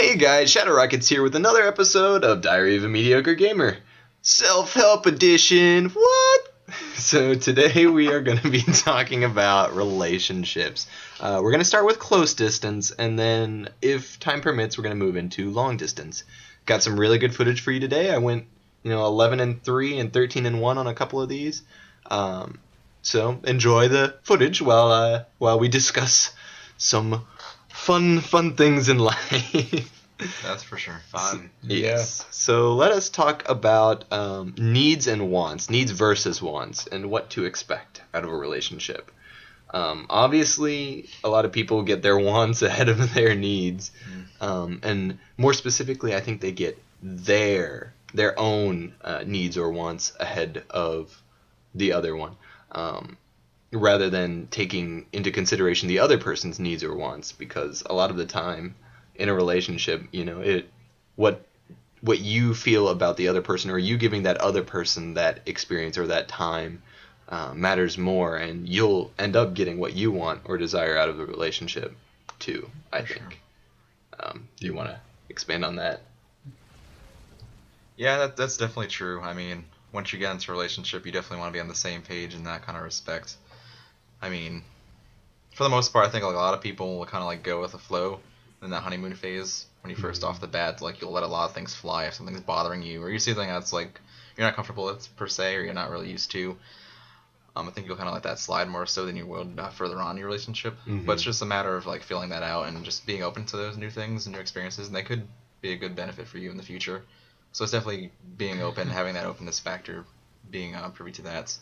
Hey guys, Shadow Rockets here with another episode of Diary of a Mediocre Gamer. Self-help edition, what? So today we are going to be talking about relationships. We're going to start with close distance, and then if time permits, we're going to move into long distance. Got some really good footage for you today. I went 11 and 3 and 13 and 1 on a couple of these. So enjoy the footage while we discuss some fun things in life. That's for sure. Fun. Yes. So let us talk about needs and wants, needs versus wants, and what to expect out of a relationship. Obviously, a lot of people get their wants ahead of their needs, and more specifically, I think they get their own needs or wants ahead of the other one. Rather than taking into consideration the other person's needs or wants, because a lot of the time in a relationship, what you feel about the other person, or you giving that other person that experience or that time matters more, and you'll end up getting what you want or desire out of the relationship too, I think. Do you want to expand on that? Yeah, that's definitely true. I mean, once you get into a relationship, you definitely want to be on the same page in that kind of respect. I mean, for the most part, I think like a lot of people will kind of like go with the flow in that honeymoon phase. When you first off the bat, like you'll let a lot of things fly if something's bothering you, or you see something that's like you're not comfortable with per se, or you're not really used to. I think you'll kind of let that slide more so than you would further on in your relationship. But it's just a matter of like feeling that out and just being open to those new things and new experiences, and they could be a good benefit for you in the future. So it's definitely being open, having that openness factor, being privy to that.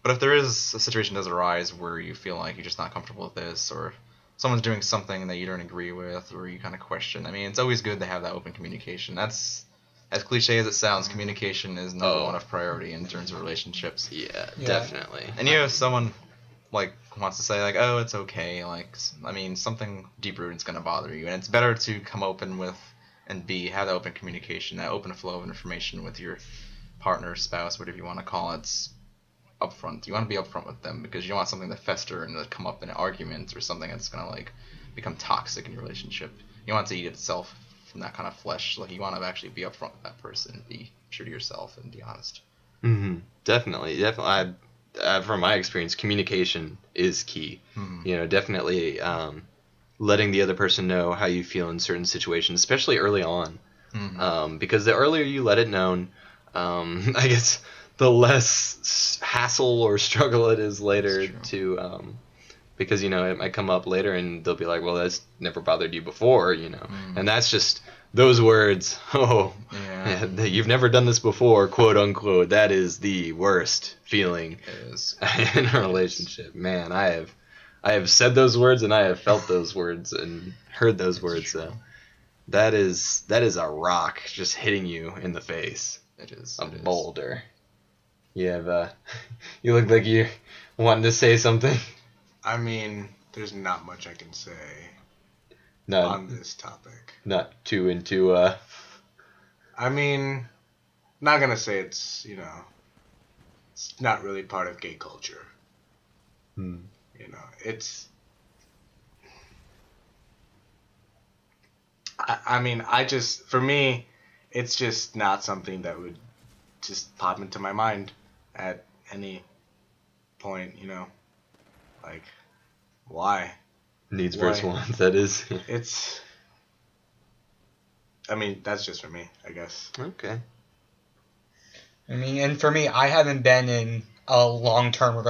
But if there is a situation that does arise where you feel like you're just not comfortable with this, or someone's doing something that you don't agree with, or you kind of question, I mean, it's always good to have that open communication. That's, as cliche as it sounds, communication is number one of priority in terms of relationships. Yeah, definitely. And if someone like wants to say like, oh, it's okay, like, I mean, something deep rooted is going to bother you, and it's better to come open with and have that open communication, that open flow of information with your partner, spouse, whatever you want to call it, upfront. You want to be upfront with them, because you don't want something to fester and to come up in an argument or something that's going to like become toxic in your relationship. You want it to eat itself from that kind of flesh. Like, you want to actually be upfront with that person, be true to yourself, and be honest. Definitely. From my experience, communication is key. Definitely letting the other person know how you feel in certain situations, especially early on. Because the earlier you let it known, I guess the less hassle or struggle it is later to, because, it might come up later and they'll be like, well, that's never bothered you before, and that's just those words. You've never done this before, quote unquote. That is the worst feeling in a relationship. Man, I have said those words, and I have felt those words and heard those words. So that is a rock just hitting you in the face. It is a boulder. You have you look like you wanted to say something. I mean, there's not much I can say on this topic. Not too into. I mean, not gonna say it's it's not really part of gay culture. It's. I mean, for me, it's just not something that would just pop into my mind at any point, like, why? Needs versus wants, that is. It's, I mean, that's just for me, I guess. Okay. I mean, and for me, I haven't been in a long-term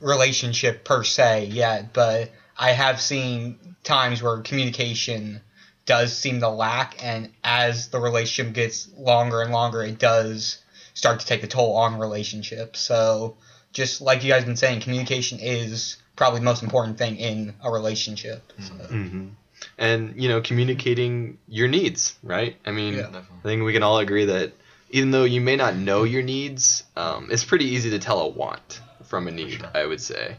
relationship per se yet, but I have seen times where communication does seem to lack, and as the relationship gets longer and longer, it does start to take a toll on relationships. So just like you guys have been saying, communication is probably the most important thing in a relationship. So. And, communicating your needs, right? I mean, definitely. I think we can all agree that even though you may not know your needs, it's pretty easy to tell a want from a need, I would say.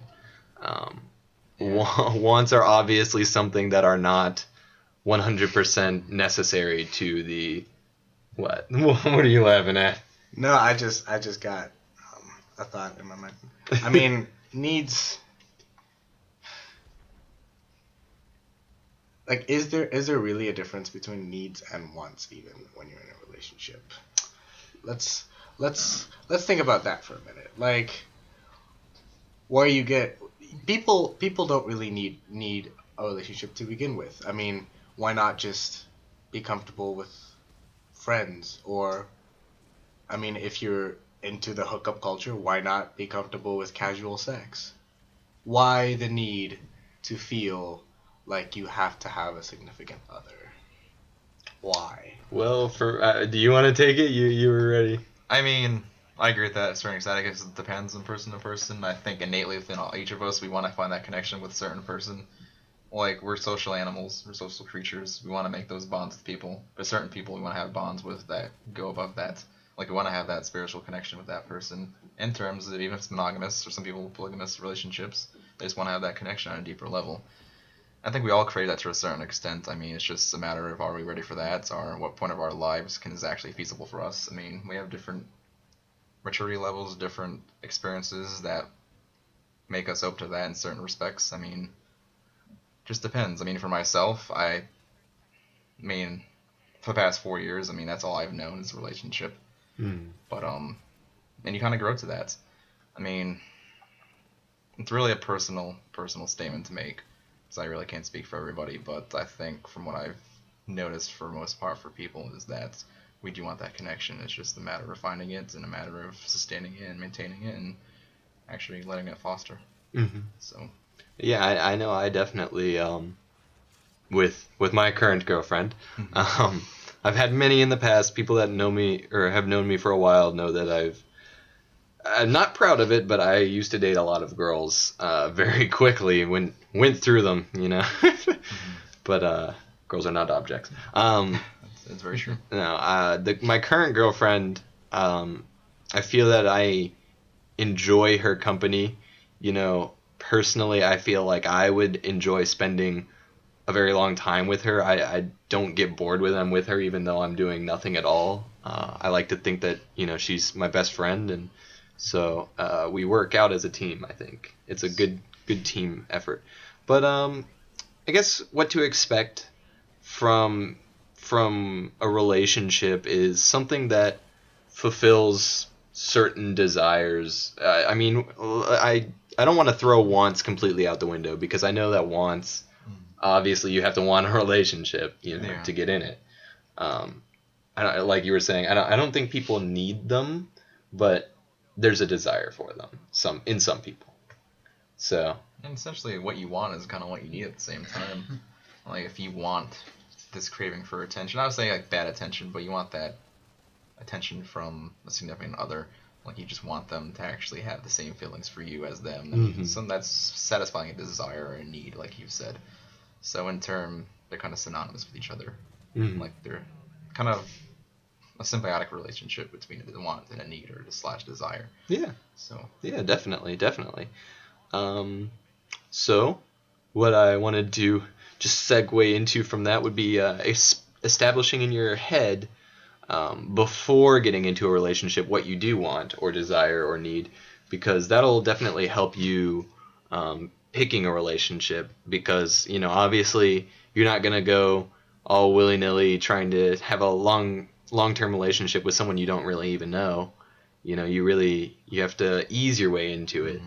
Wants are obviously something that are not 100% necessary to the... What? What are you laughing at? No, I just got a thought in my mind. I mean, needs. like, is there really a difference between needs and wants even when you're in a relationship? Let's think about that for a minute. Like, where you get people don't really need a relationship to begin with. I mean, why not just be comfortable with friends? Or, I mean, if you're into the hookup culture, why not be comfortable with casual sex? Why the need to feel like you have to have a significant other? Why? Well, do you want to take it? You were ready. I mean, I agree with that to a certain extent. I guess it depends on person to person. I think innately within each of us, we want to find that connection with a certain person. Like, we're social animals, we're social creatures. We want to make those bonds with people. But certain people we want to have bonds with that go above that. Like, we want to have that spiritual connection with that person. In terms of, even if it's monogamous, or some people polygamous relationships, they just want to have that connection on a deeper level. I think we all crave that to a certain extent. I mean, it's just a matter of, are we ready for that, or what point of our lives is actually feasible for us. I mean, we have different maturity levels, different experiences that make us open to that in certain respects. I mean, just depends. I mean, for myself, I mean, for the past 4 years, I mean, that's all I've known is a relationship. But, and you kind of grow to that. I mean, it's really a personal statement to make. So I really can't speak for everybody, but I think from what I've noticed for the most part for people is that we do want that connection. It's just a matter of finding it and a matter of sustaining it and maintaining it and actually letting it foster. Mm-hmm. So yeah, I know I definitely with my current girlfriend, I've had many in the past. People that know me or have known me for a while know that I'm not proud of it, but I used to date a lot of girls very quickly. Went through them, you know. But girls are not objects. that's very true. No, my current girlfriend, I feel that I enjoy her company. You know, personally, I feel like I would enjoy spending a very long time with her. I don't get bored when I'm with her, even though I'm doing nothing at all. I like to think that, you know, she's my best friend, and so we work out as a team. I think it's a good team effort. But I guess what to expect from a relationship is something that fulfills certain desires. I mean, I don't want to throw wants completely out the window, because I know that wants, obviously you have to want a relationship, you know, to get in it. Like you were saying, I don't think people need them, but there's a desire for them in some people. So, and essentially what you want is kind of what you need at the same time. Like, if you want this craving for attention, I would say like bad attention, but you want that attention from a significant other. Like, you just want them to actually have the same feelings for you as them. And so that's satisfying a desire or a need, like you've said. So in turn, they're kind of synonymous with each other. Like, they're kind of a symbiotic relationship between a want and a need, or / desire. Yeah. So. Yeah, definitely. So what I wanted to just segue into from that would be establishing in your head, before getting into a relationship, what you do want or desire or need, because that'll definitely help you picking a relationship. Because, you know, obviously you're not going to go all willy-nilly trying to have a long-term relationship with someone you don't really even know. You know, you have to ease your way into it.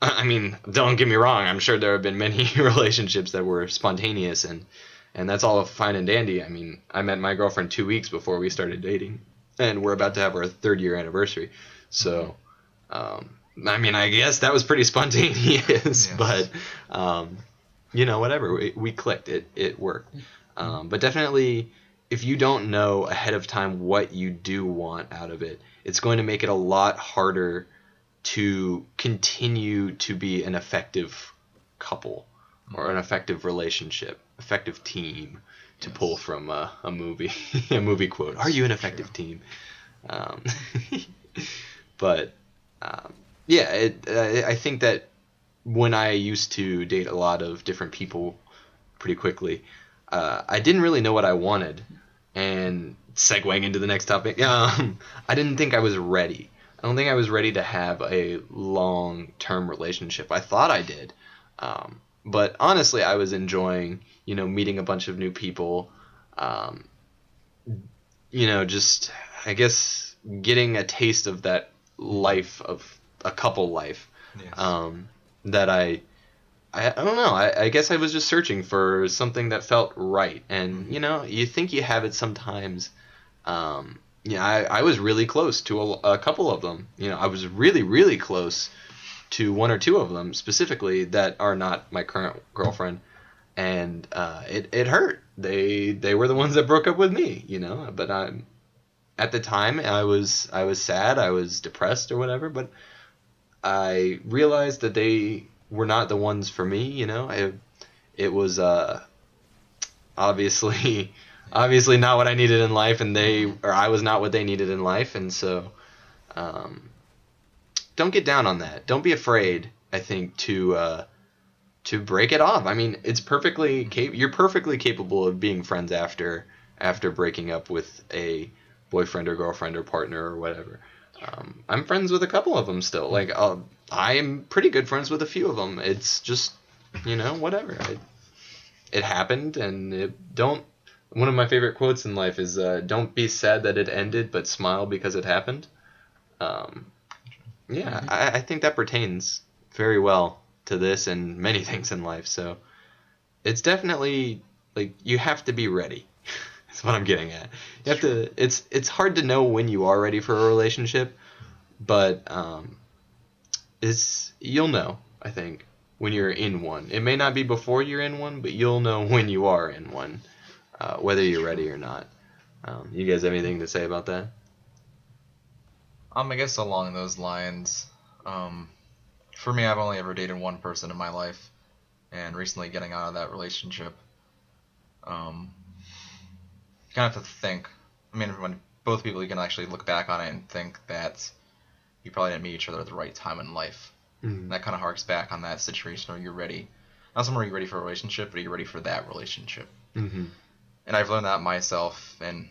I mean, don't get me wrong, I'm sure there have been many relationships that were spontaneous, and that's all fine and dandy. I mean, I met my girlfriend 2 weeks before we started dating, and we're about to have our 3rd year anniversary. So, I mean, I guess that was pretty spontaneous, but, you know, whatever. We clicked. It worked. But definitely, if you don't know ahead of time what you do want out of it, it's going to make it a lot harder to continue to be an effective couple or an effective relationship, effective team, to pull from a movie a movie quote. Are you an effective team? But yeah, I think that when I used to date a lot of different people pretty quickly, I didn't really know what I wanted. And segueing into the next topic, I didn't think I was ready. I don't think I was ready to have a long-term relationship. I thought I did, But honestly, I was enjoying, meeting a bunch of new people. Just, I guess, getting a taste of that life, of a couple life. Yes. That I don't know. I guess I was just searching for something that felt right. And, you think you have it sometimes. I was really close to a couple of them. I was really, really close to one or two of them specifically that are not my current girlfriend. And it hurt. They were the ones that broke up with me, But at the time I was sad, I was depressed or whatever. But I realized that they were not the ones for me. It was obviously not what I needed in life, and I was not what they needed in life, and so don't get down on that. Don't be afraid, I think, to break it off. I mean, you're perfectly capable of being friends after breaking up with a boyfriend or girlfriend or partner or whatever. I'm friends with a couple of them still. Like, I'm pretty good friends with a few of them. It's just, whatever. It happened, and one of my favorite quotes in life is, don't be sad that it ended, but smile because it happened. I think that pertains very well to this and many things in life. So it's definitely, like, you have to be ready. That's what I'm getting at. You have to. It's hard to know when you are ready for a relationship, but you'll know, I think, when you're in one. It may not be before you're in one, but you'll know when you are in one, whether you're ready or not. You guys have anything to say about that? I guess along those lines, for me, I've only ever dated one person in my life, and recently getting out of that relationship, you kind of have to think. I mean, when both people, you can actually look back on it and think that you probably didn't meet each other at the right time in life. Mm-hmm. That kind of harks back on that situation where you're ready. Not so much you're ready for a relationship, but you're ready for that relationship. Mm-hmm. And I've learned that myself and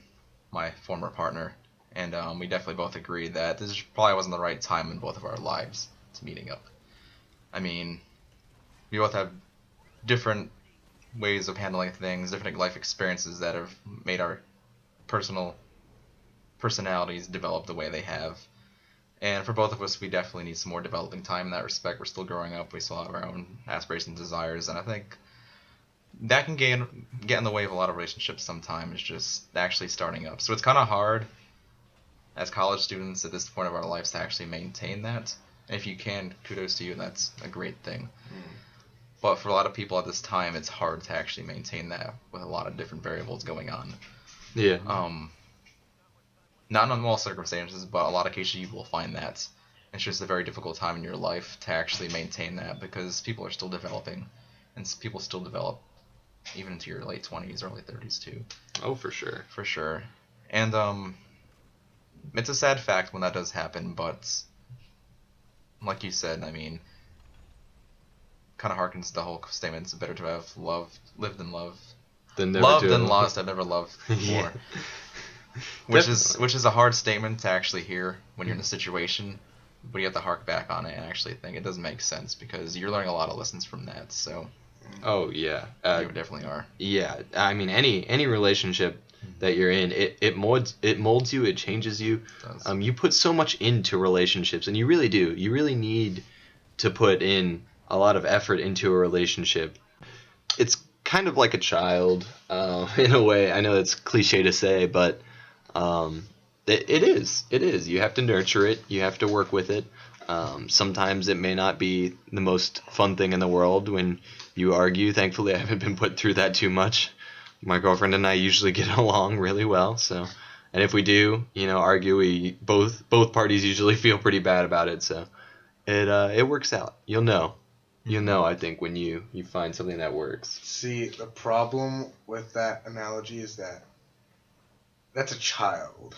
my former partner, and we definitely both agreed that this probably wasn't the right time in both of our lives to meeting up. I mean, we both have different ways of handling things, different life experiences that have made our personal personalities develop the way they have. And for both of us, we definitely need some more developing time in that respect. We're still growing up. We still have our own aspirations and desires. And I think that can get in the way of a lot of relationships sometimes, just actually starting up. So it's kind of hard as college students at this point of our lives to actually maintain that. And if you can, kudos to you, and that's a great thing. But for a lot of people at this time, it's hard to actually maintain that with a lot of different variables going on. Yeah. Not in all circumstances, but a lot of cases you will find that it's just a very difficult time in your life to actually maintain that, because people are still developing, and people still develop even into your late 20s, early 30s too. Oh, for sure. For sure. And it's a sad fact when that does happen, but like you said, I mean, kind of harkens to the whole statement, it's better to have lived and loved than lost. I've never loved more. Which is a hard statement to actually hear when you're in a situation, but you have to hark back on it and actually think it doesn't make sense, because you're learning a lot of lessons from that. So. Oh yeah. You definitely are. Yeah, I mean any relationship that you're in, it molds you, it changes you. It does. You put so much into relationships, and you really do. You really need to put in a lot of effort into a relationship. It's kind of like a child, in a way. I know it's cliche to say, but it is. You have to nurture it. You have to work with it. Sometimes it may not be the most fun thing in the world when you argue. Thankfully, I haven't been put through that too much. My girlfriend and I usually get along really well. So, and if we do, argue, we both parties usually feel pretty bad about it. So, it works out. You'll know. I think, when you find something that works. See, the problem with that analogy is that's a child.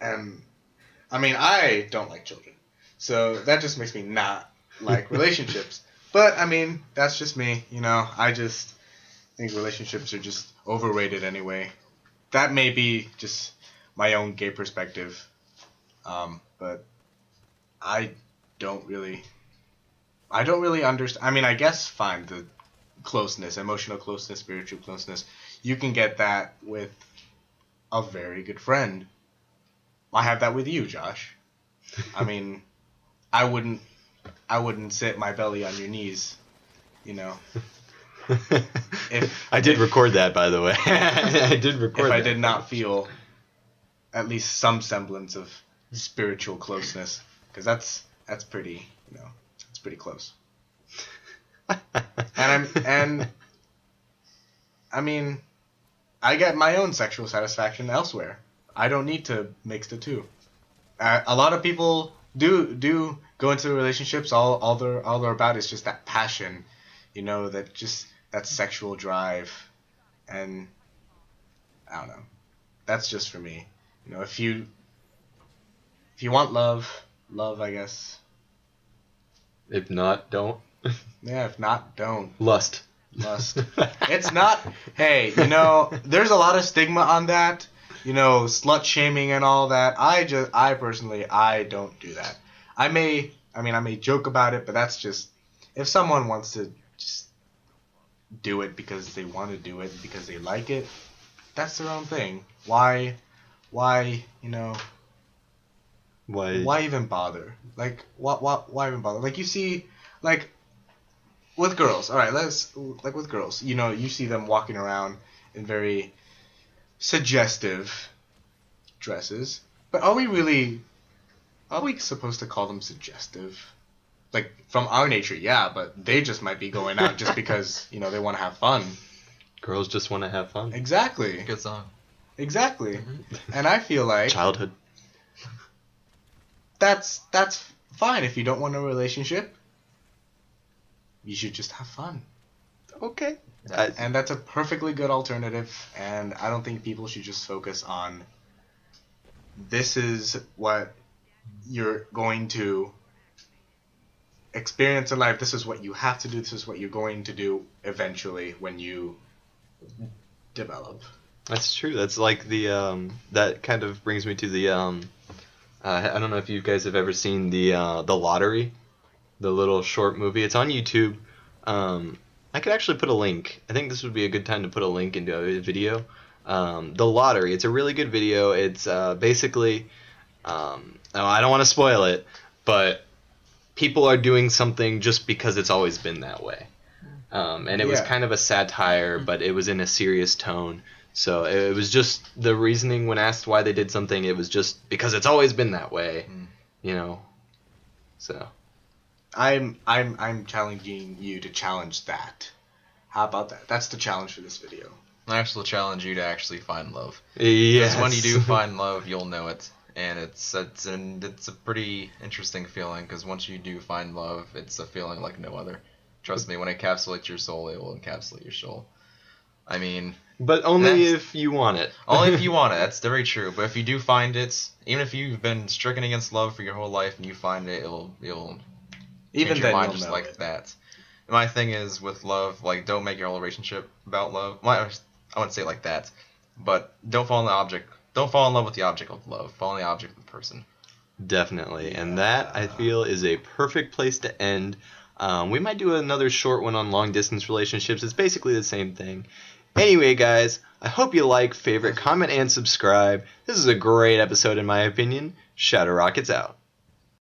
And, I mean, I don't like children. So that just makes me not like relationships. But, I mean, that's just me. I just think relationships are just overrated anyway. That may be just my own gay perspective. But I don't really I don't really understand. I mean, I guess fine, the closeness, emotional closeness, spiritual closeness, you can get that with a very good friend. I have that with you, Josh. I mean, I wouldn't sit my belly on your knees, you know. I did record that, by the way. I did record if that. I did not feel at least some semblance of spiritual closeness, because that's pretty, you know, it's pretty close. And I mean, I get my own sexual satisfaction elsewhere. I don't need to mix the two. A lot of people do go into relationships. All they're about is just that passion, you know, that sexual drive, and I don't know. That's just for me. You know, if you want love, I guess. If not, don't. Yeah, if not, don't. Lust. It's not. Hey, you know, there's a lot of stigma on that. You know, slut shaming and all that. I personally don't do that. I may joke about it, but that's just, if someone wants to just do it because they want to do it, because they like it, that's their own thing. Why, you know, why even bother? Like, why even bother? Like, you see, like, with girls, alright, like with girls, you know, you see them walking around in very suggestive dresses, but are we supposed to call them suggestive? Like, from our nature, yeah, but they just might be going out just because, you know, they want to have fun. Girls just want to have fun. Exactly. Good song. Exactly. And I feel like Childhood. that's fine. If you don't want a relationship, you should just have fun. Okay. And that's a perfectly good alternative, and I don't think people should just focus on, this is what you're going to experience in life, this is what you have to do, this is what you're going to do eventually when you develop. That's true. That's like the that kind of brings me to the I don't know if you guys have ever seen the Lottery, the little short movie. It's on YouTube. I could actually put a link. I think this would be a good time to put a link into a video. The Lottery. It's a really good video. It's basically, I don't want to spoil it, but people are doing something just because it's always been that way. And it was kind of a satire, but it was in a serious tone. So it was just the reasoning when asked why they did something. It was just because it's always been that way, you know. So I'm challenging you to challenge that. How about that? That's the challenge for this video. I actually challenge you to actually find love. yes. Because when you do find love, you'll know it, and it's a pretty interesting feeling. Because once you do find love, it's a feeling like no other. Trust me, when it encapsulates your soul, it will encapsulate your soul. I mean, but only if you want it. Only if you want it. That's very true. But if you do find it, even if you've been stricken against love for your whole life and you find it, you'll even change then your mind you'll just know like it. that. My thing is with love, like, don't make your whole relationship about love. I wouldn't say it like that, but don't fall in love with the object of love. Fall in the object of the person. Definitely, and that I feel is a perfect place to end. We might do another short one on long distance relationships. It's basically the same thing. Anyway, guys, I hope you like, favorite, comment, and subscribe. This is a great episode in my opinion. Shadow Rockets out.